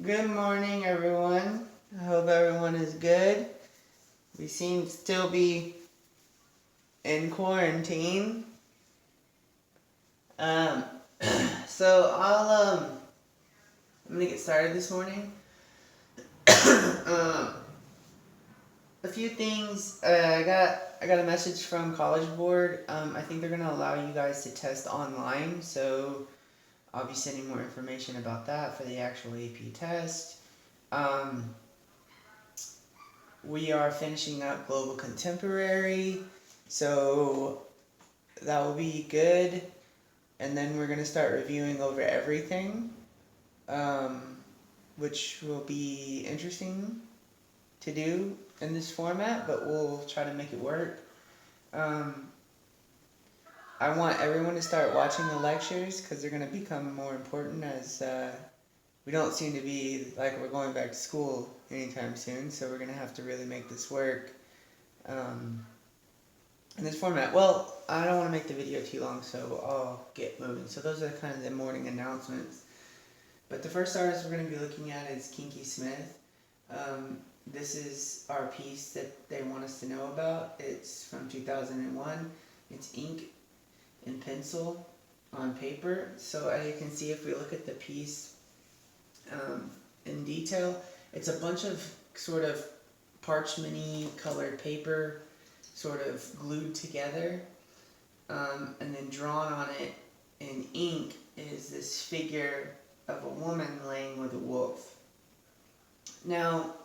Good morning, everyone. I hope everyone is good. We seem to still be in quarantine. Um, so I'm gonna get started this morning. um, a few things. I got a message from College Board. I think they're gonna allow you guys to test online. So I'll be sending more information about that for the actual AP test. We are finishing up Global Contemporary, so that will be good. And then we're going to start reviewing over everything, which will be interesting to do in this format, but we'll try to make it work. I want everyone to start watching the lectures because they're going to become more important as we don't seem to be like we're going back to school anytime soon, so we're going to have to really make this work in this format. Well, I don't want to make the video too long, so I'll get moving. So those are kind of the morning announcements. But the first artist we're going to be looking at is Kinky Smith. This is our piece that they want us to know about. It's from 2001. It's ink and pencil on paper. So as you can see, if we look at the piece in detail, it's a bunch of sort of parchment-y colored paper sort of glued together, and then drawn on it in ink is this figure of a woman laying with a wolf. Now,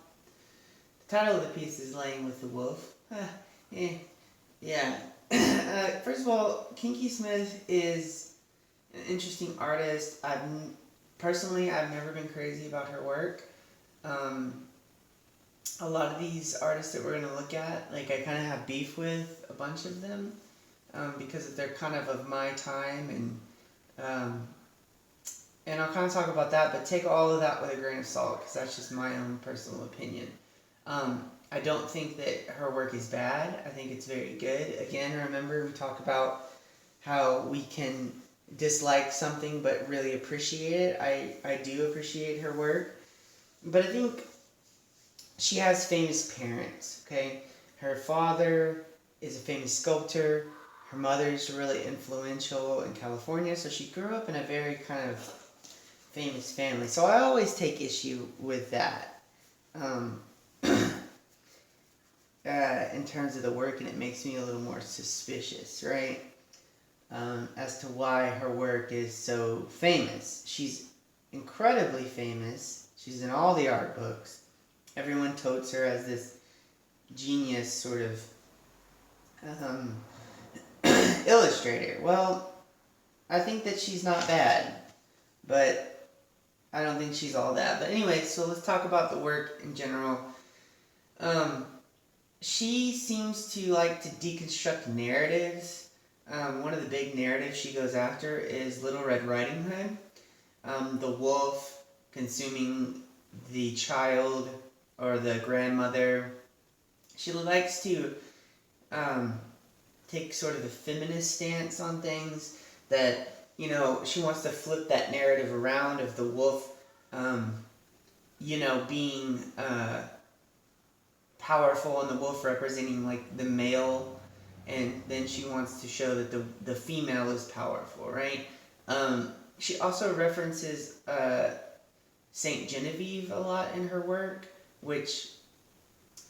the title of the piece is Laying with the Wolf. Yeah. First of all, Kinky Smith is an interesting artist. I've never been crazy about her work. A lot of these artists that we're going to look at, like, I kind of have beef with a bunch of them because they're kind of my time, and I'll kind of talk about that, but take all of that with a grain of salt because that's just my own personal opinion. I don't think that her work is bad. I think it's very good. Again, remember we talked about how we can dislike something but really appreciate it. I do appreciate her work, but I think she has famous parents, okay? Her father is a famous sculptor. Her mother's really influential in California, so she grew up in a very kind of famous family. So I always take issue with that in terms of the work, and it makes me a little more suspicious, right? As to why her work is so famous. She's incredibly famous. She's in all the art books. Everyone totes her as this genius sort of illustrator. Well, I think that she's not bad, but I don't think she's all that. But anyway, so let's talk about the work in general. She seems to like to deconstruct narratives. One of the big narratives she goes after is Little Red Riding Hood. The wolf consuming the child or the grandmother. She likes to take sort of a feminist stance on things that, she wants to flip that narrative around of the wolf, being powerful and the wolf representing like the male, and then she wants to show that the female is powerful, right? She also references Saint Genevieve a lot in her work, which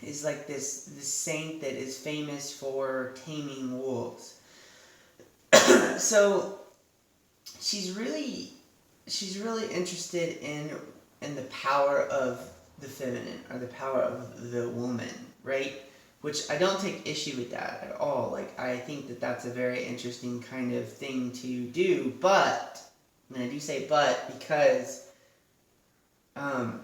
is like this saint that is famous for taming wolves. So she's really interested in the power of the feminine, or the power of the woman, right? Which I don't take issue with that at all. Like, I think that that's a very interesting kind of thing to do, but, and I do say but because I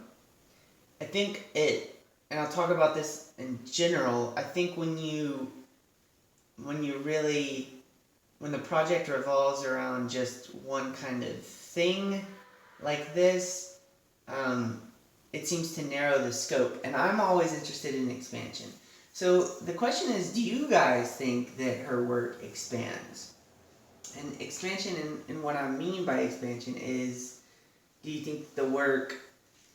think and I'll talk about this in general, I think when the project revolves around just one kind of thing like this, it seems to narrow the scope, and I'm always interested in expansion. So the question is, do you guys think that her work expands? And expansion, and what I mean by expansion is, do you think the work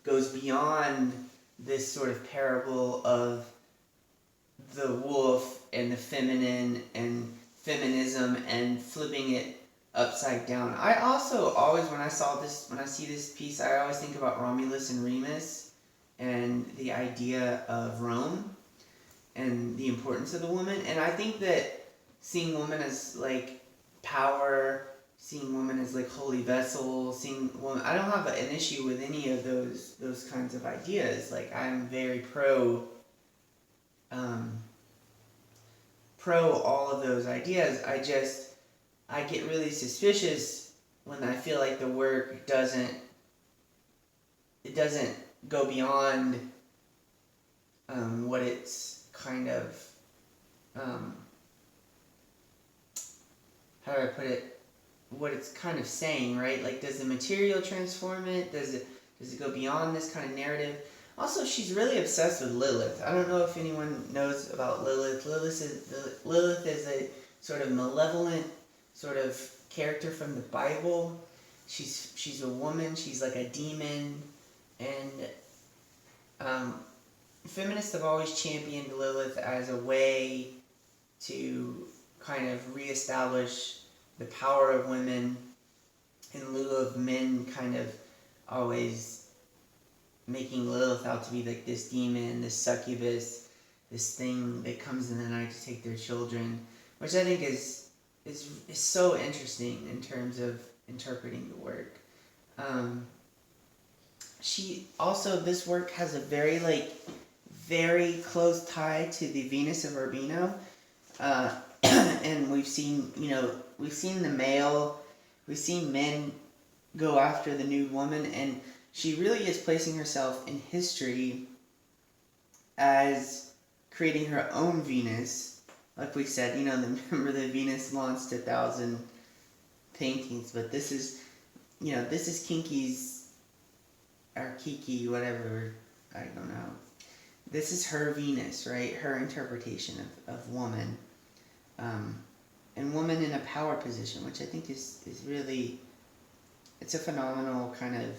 goes beyond this sort of parable of the wolf and the feminine and feminism and flipping it upside down. I also always, when I see this piece, I always think about Romulus and Remus and the idea of Rome and the importance of the woman. And I think that seeing woman as like power, seeing woman as like holy vessel, seeing woman, I don't have an issue with any of those kinds of ideas. Like, I'm very pro all of those ideas. I get really suspicious when I feel like the work doesn't go beyond what it's kind of, how do I put it, what it's kind of saying, right? Like, does the material transform it? Does it go beyond this kind of narrative? Also, she's really obsessed with Lilith. I don't know if anyone knows about Lilith. Lilith is a sort of malevolent sort of character from the Bible. She's a woman. She's like a demon, and feminists have always championed Lilith as a way to kind of reestablish the power of women in lieu of men kind of always making Lilith out to be like this demon, this succubus, this thing that comes in the night to take their children, which I think is so interesting in terms of interpreting the work. This work has a very close tie to the Venus of Urbino, and we've seen men go after the nude woman, and she really is placing herself in history as creating her own Venus. Like we said, remember the Venus launched 1,000 paintings, but this is Kinky's, or Kiki, whatever, I don't know. This is her Venus, right? Her interpretation of woman. And woman in a power position, which I think is really, it's a phenomenal kind of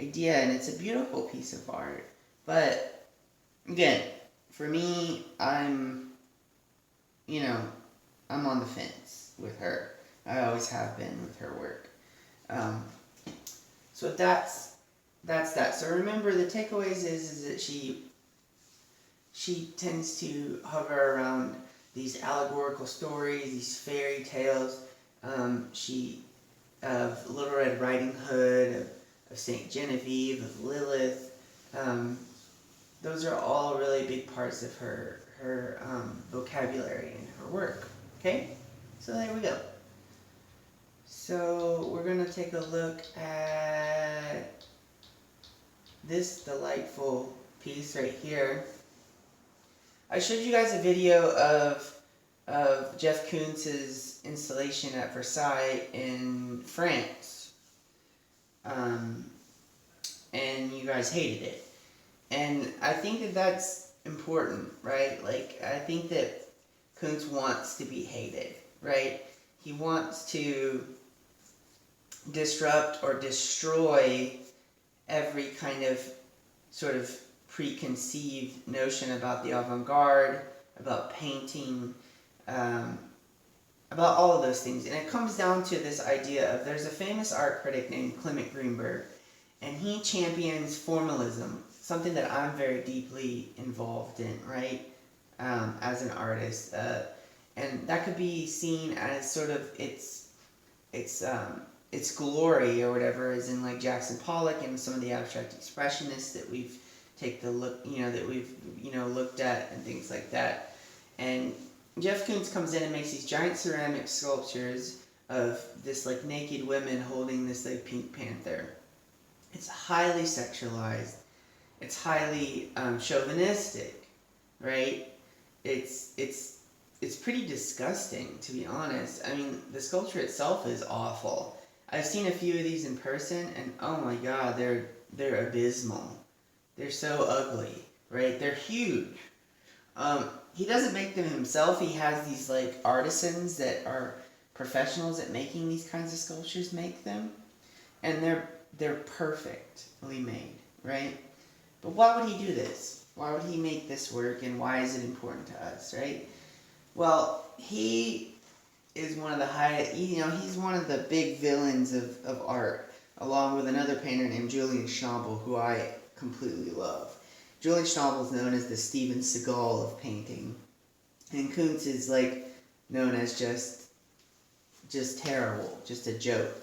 idea, and it's a beautiful piece of art. But again, for me, I'm on the fence with her. I always have been with her work. So that's that. So remember, the takeaways is that she tends to hover around these allegorical stories, these fairy tales. Of Little Red Riding Hood, of Saint Genevieve, of Lilith. Those are all really big parts of her vocabulary and her work. Okay, so there we go. So we're gonna take a look at this delightful piece right here. I showed you guys a video of Jeff Koons's installation at Versailles in France. And you guys hated it. And I think that that's important, right? Like, I think that Koons wants to be hated, right? He wants to disrupt or destroy every kind of sort of preconceived notion about the avant-garde, about painting, about all of those things. And it comes down to this idea of, there's a famous art critic named Clement Greenberg, and he champions formalism, something that I'm very deeply involved in, right, as an artist. And that could be seen as sort of its glory or whatever, as in like Jackson Pollock and some of the abstract expressionists that we've looked at and things like that. And Jeff Koons comes in and makes these giant ceramic sculptures of this like naked women holding this like pink panther. It's highly sexualized. It's highly chauvinistic, right? It's pretty disgusting, to be honest. I mean, the sculpture itself is awful. I've seen a few of these in person, and oh my god, they're abysmal. They're so ugly, right? They're huge. He doesn't make them himself. He has these like artisans that are professionals at making these kinds of sculptures make them, and they're perfectly made. right? But why would he do this? Why would he make this work, and why is it important to us, right? Well, he is one of the he's one of the big villains of art, along with another painter named Julian Schnabel, who I completely love. Julian Schnabel is known as the Steven Seagal of painting, and Kuntz is known as just terrible, just a joke.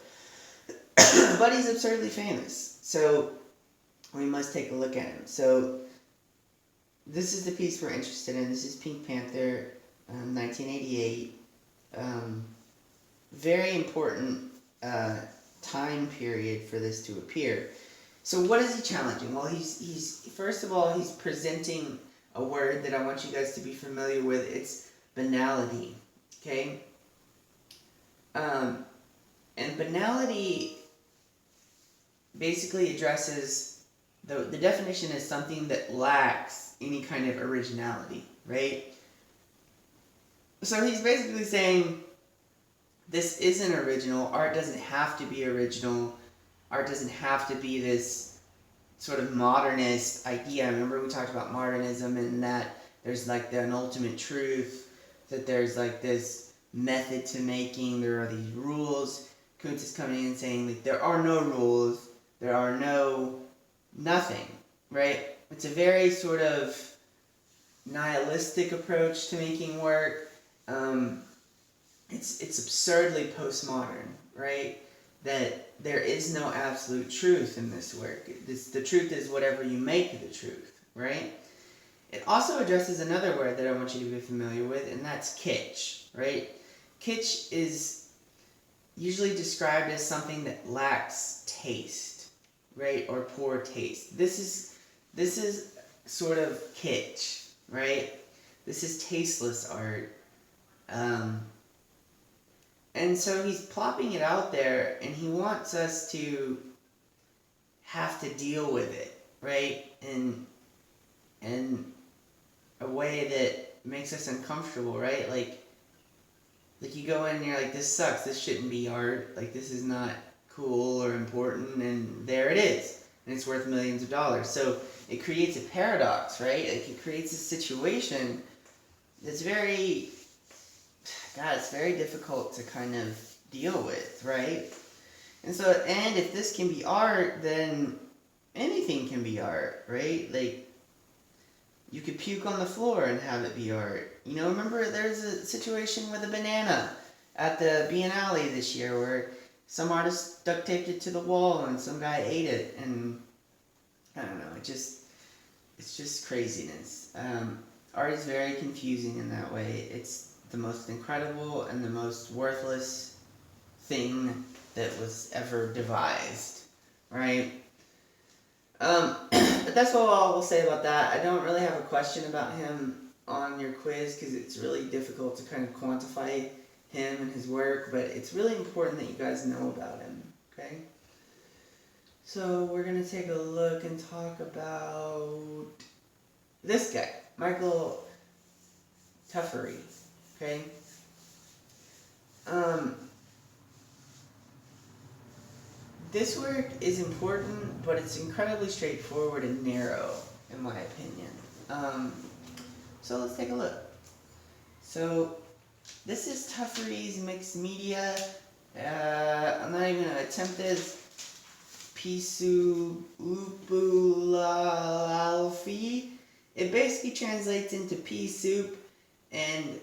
But he's absurdly famous, so we must take a look at him. So this is the piece we're interested in. This is Pink Panther, 1988. Very important time period for this to appear. So what is he challenging? Well, he's first of all, he's presenting a word that I want you guys to be familiar with. It's banality. Okay? And banality basically addresses, the definition is something that lacks any kind of originality, right? So he's basically saying this isn't original. Art doesn't have to be original. Art doesn't have to be this sort of modernist idea. Remember we talked about modernism and that there's an ultimate truth, that there's this method to making, there are these rules. Kuntz is coming in and saying there are no rules, there are nothing, right? It's a very sort of nihilistic approach to making work. It's absurdly postmodern, right? That there is no absolute truth in this work. The truth is whatever you make the truth, right? It also addresses another word that I want you to be familiar with, and that's kitsch, right? Kitsch is usually described as something that lacks taste, right? Or poor taste. This is sort of kitsch, right? This is tasteless art. And so he's plopping it out there, and he wants us to have to deal with it, right? In a way that makes us uncomfortable, right? Like you go in and you're like, this sucks, this shouldn't be art, this is not cool or important, and there it is. And it's worth millions of dollars. So it creates a paradox, right? It creates a situation that's it's very difficult to kind of deal with, right? And if this can be art, then anything can be art, right? You could puke on the floor and have it be art. Remember there's a situation with a banana at the Biennale this year where some artist duct taped it to the wall and some guy ate it, and I don't know, it's just craziness. Art is very confusing in that way. It's the most incredible and the most worthless thing that was ever devised, right? But that's all we'll say about that. I don't really have a question about him on your quiz because it's really difficult to kind of quantify him and his work, but it's really important that you guys know about him, okay? So we're going to take a look and talk about this guy, Michael Tuffery, okay? This work is important, but it's incredibly straightforward and narrow, in my opinion. So let's take a look. So this is Tuffery's mixed media. I'm not even going to attempt this. Pisu Upulalfi. It basically translates into pea soup, and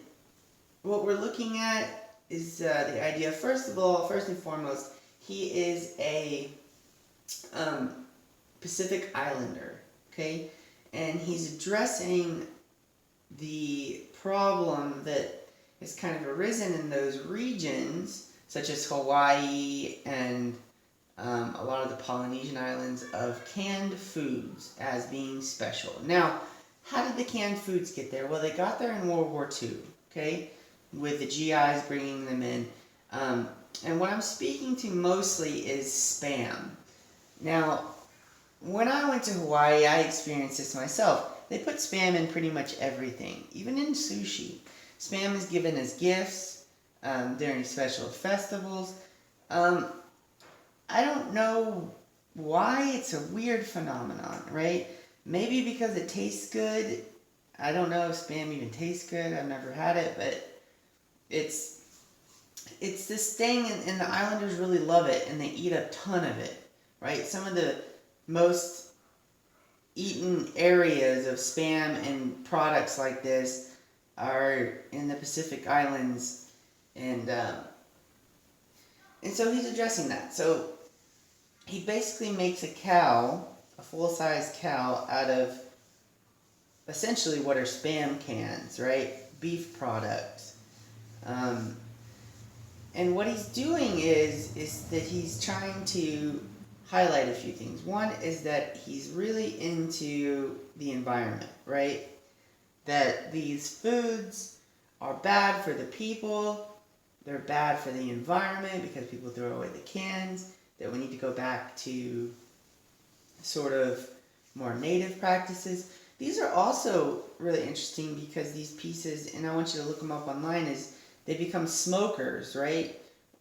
what we're looking at is the idea. First and foremost, he is a Pacific Islander, okay? And he's addressing the problem that has kind of arisen in those regions, such as Hawaii and a lot of the Polynesian islands, of canned foods as being special. Now, how did the canned foods get there? Well, they got there in World War II, okay? With the GIs bringing them in. And what I'm speaking to mostly is Spam. Now, when I went to Hawaii, I experienced this myself. They put Spam in pretty much everything, even in sushi. Spam is given as gifts during special festivals. I don't know why it's a weird phenomenon, right? Maybe because it tastes good. I don't know if Spam even tastes good. I've never had it, but it's it's this thing, and the Islanders really love it, and they eat a ton of it, right? Some of the most eaten areas of Spam and products like this are in the Pacific Islands, and so he's addressing that. So he basically makes a cow, a full-size cow, out of essentially what are Spam cans, right? Beef products. And what he's doing is that he's trying to highlight a few things. One is that he's really into the environment, right? That these foods are bad for the people, they're bad for the environment because people throw away the cans, that we need to go back to sort of more native practices. These are also really interesting because these pieces, and I want you to look them up online, is they become smokers, right?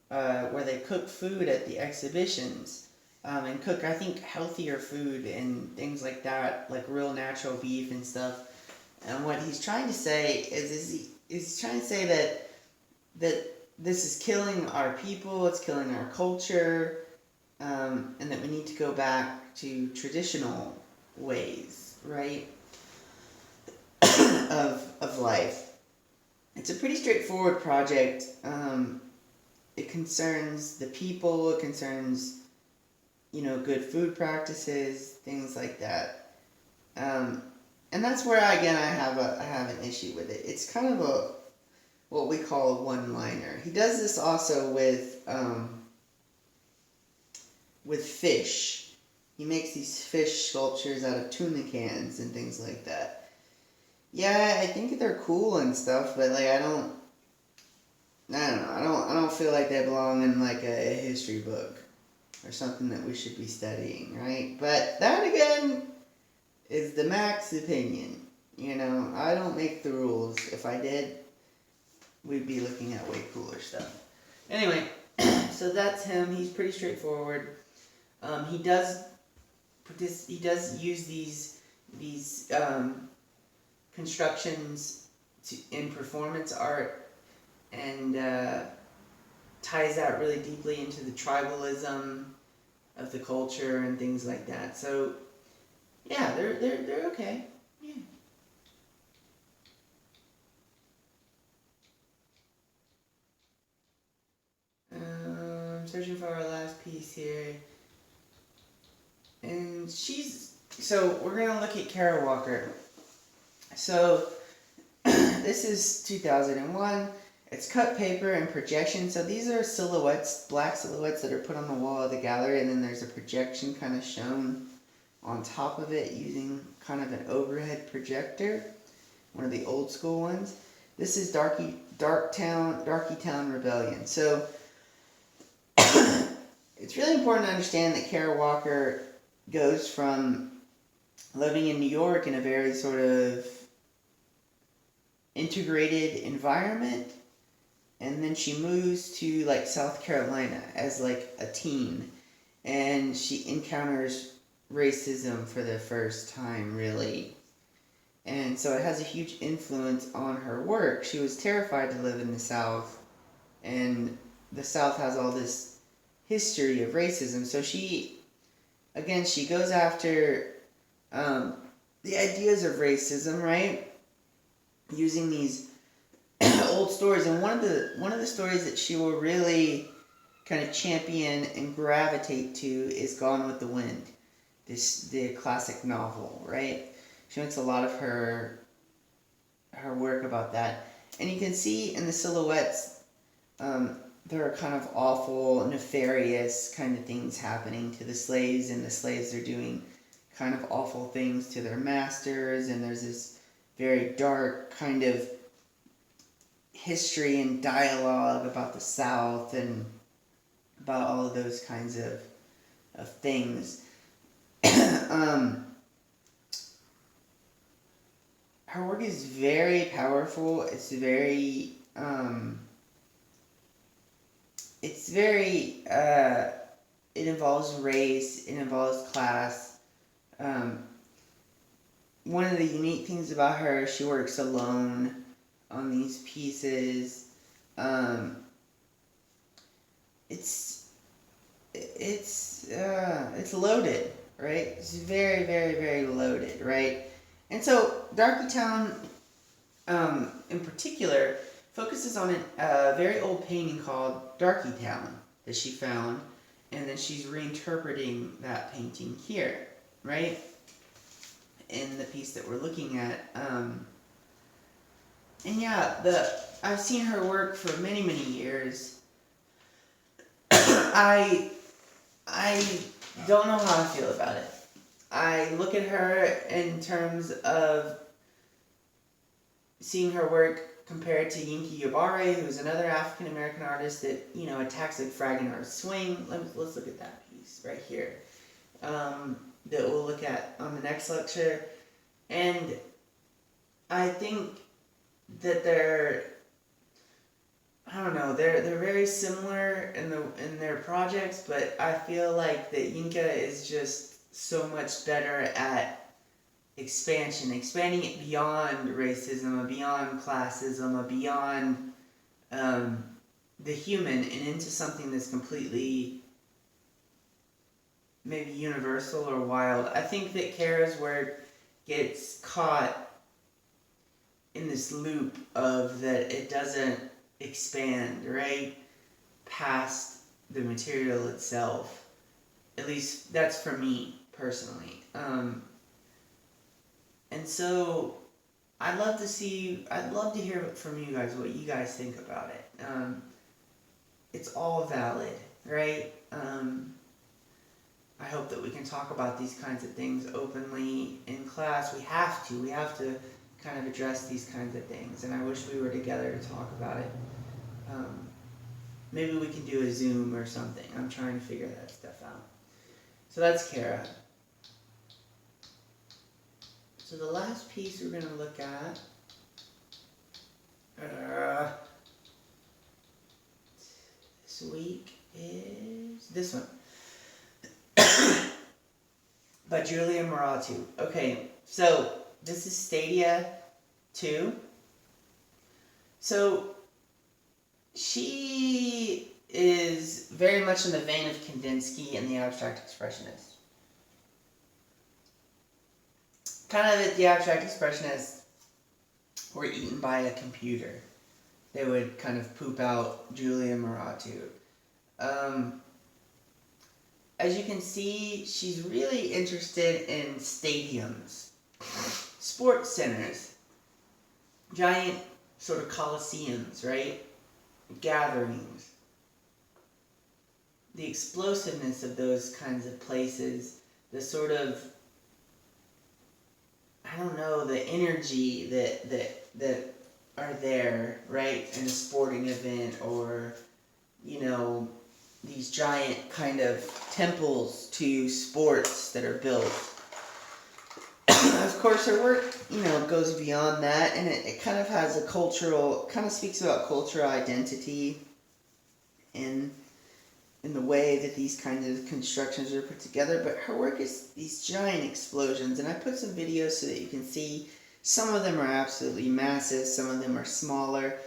Where they cook food at the exhibitions and cook, I think, healthier food and things like that, like real natural beef and stuff. And what he's trying to say is trying to say that this is killing our people, it's killing our culture, and that we need to go back to traditional ways, right, of life. It's a pretty straightforward project. It concerns the people, it concerns, good food practices, things like that. And that's where, again, I have an issue with it. It's kind of what we call a one-liner. He does this also with fish. He makes these fish sculptures out of tuna cans and things like that. Yeah, I think they're cool and stuff, but like I don't know. I don't feel like they belong in like a history book or something that we should be studying, right? But that again is the Mac's opinion. I don't make the rules. If I did, we'd be looking at way cooler stuff. Anyway, so that's him. He's pretty straightforward. He does use these constructions in performance art, and ties that really deeply into the tribalism of the culture and things like that. So yeah, they're okay. Yeah. I'm searching for our last piece here, and so we're gonna look at Kara Walker. So this is 2001. It's cut paper and projection. So these are silhouettes, black silhouettes that are put on the wall of the gallery, and then there's a projection kind of shown on top of it using kind of an overhead projector, one of the old school ones. This is Darky Town Rebellion. So it's really important to understand that Kara Walker goes from living in New York in a very sort of integrated environment, and then she moves to like South Carolina as like a teen, and she encounters racism for the first time, really. And so it has a huge influence on her work. She was terrified to live in the South, and the South has all this history of racism. So she goes after the ideas of racism, right? Using these old stories, and one of the stories that she will really kind of champion and gravitate to is Gone with the Wind, the classic novel, right? She makes a lot of her work about that, and you can see in the silhouettes there are kind of awful, nefarious kind of things happening to the slaves, and the slaves are doing kind of awful things to their masters, and there's this very dark kind of history and dialogue about the South and about all of those kinds of things. Her work is very powerful. It's very it involves race, it involves class. One of the unique things about her, she works alone on these pieces. It's it's loaded, right? It's very, very, very loaded, right? And so Darky Town, in particular, focuses on a very old painting called Darky Town that she found, and then she's reinterpreting that painting here, right? In the piece that we're looking at. And yeah, I've seen her work for many, many years. I don't know how I feel about it. I look at her in terms of seeing her work compared to Yinka Yobare, who's another African American artist that, you know, attacks like Fragonard Swing. Let's look at that piece right here. That we'll look at on the next lecture. And I think that they're very similar in their projects, but I feel like that Yinka is just so much better at expanding it beyond racism, beyond classism, beyond the human, and into something that's completely maybe universal or wild. I think that Kara's work gets caught in this loop of that it doesn't expand, right, past the material itself. At least that's for me personally. And so I'd love to hear from you guys what you guys think about it. It's all valid, right? I hope that we can talk about these kinds of things openly in class. We have to kind of address these kinds of things, and I wish we were together to talk about it. Maybe we can do a Zoom or something. I'm trying to figure that stuff out. So that's Kara. So the last piece we're going to look at this week is this one. By Julia Muratu. Okay, so this is Stadia 2. So she is very much in the vein of Kandinsky and the abstract expressionists. Kind of that the abstract expressionists were eaten by a computer. They would kind of poop out Julia Muratu. As you can see, she's really interested in stadiums, sports centers, giant sort of coliseums, right? Gatherings. The explosiveness of those kinds of places, the sort of, I don't know, the energy that are there, right, in a sporting event, or, you know, these giant kind of temples to sports that are built. Of course, her work, you know, goes beyond that, and it kind of has a cultural, kind of speaks about cultural identity in the way that these kinds of constructions are put together. But her work is these giant explosions, and I put some videos so that you can see. Some of them are absolutely massive, some of them are smaller.